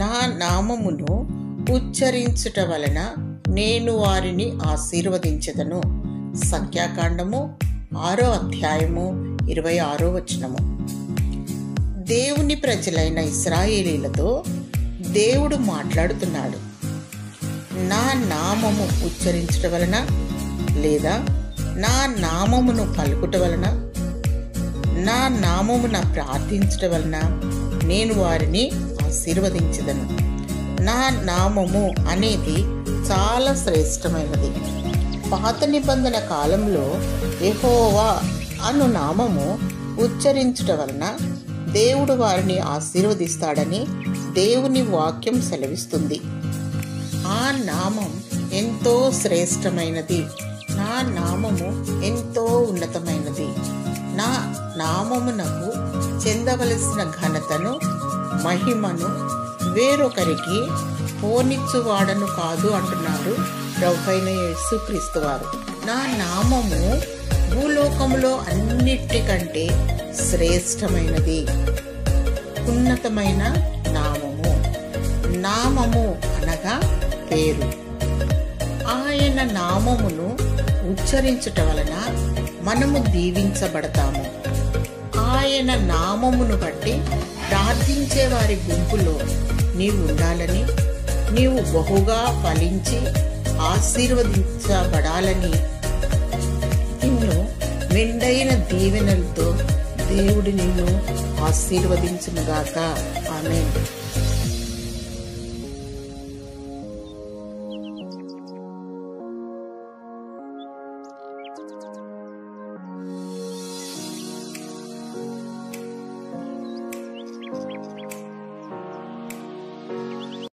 నా నామమును ఉచ్చరించుట వలన నేను వారిని ఆశీర్వదించెదను. సంఖ్యాకాండము 6వ అధ్యాయము 26వ వచనము. దేవుని ప్రజలైన ఇశ్రాయేలీలతో దేవుడు మాట్లాడుతున్నాడు. నా నామము ఉచ్చరించుట వలన లేదా నా నామమును పలుకుట వలన, నా నామమున ప్రార్థించుట వలన నేను వారిని ఆశీర్వదించెదను. నా నామము అనేది చాలా శ్రేష్టమైనది. పాత నిబంధన కాలంలో యెహోవా అను నామము ఉచ్చరించుట వలన దేవుడు వారిని ఆశీర్వదిస్తాడని దేవుని వాక్యం సెలవిస్తుంది. ఆ నామం ఎంతో శ్రేష్టమైనది. నా నామము ఎంతో ఉన్నతమైనది. నా నామమునకు చెందవలసిన ఘనతను, మహిమను వేరొకరికి పోనిచ్చువాడను కాదు అంటున్నారు ప్రభువైన యేసుక్రీస్తు వారు. నా నామము భూలోకములో అన్నిటికంటే శ్రేష్టమైనది, ఉన్నతమైన నామము. నామము అనగా పేరు. ఆయన నామమును ఉచ్చరించుట వలన మనము దీవించబడతాము. ఆయన నామమును బట్టి ప్రార్థించే వారి గుంపులో నీవు ఉండాలని, నీవు బహుగా ఫలించి ఆశీర్వదించబడాలని నిన్ను మెండైన దీవెనలతో దేవుడు నిన్ను ఆశీర్వదించునుగాక. ఆమేన్.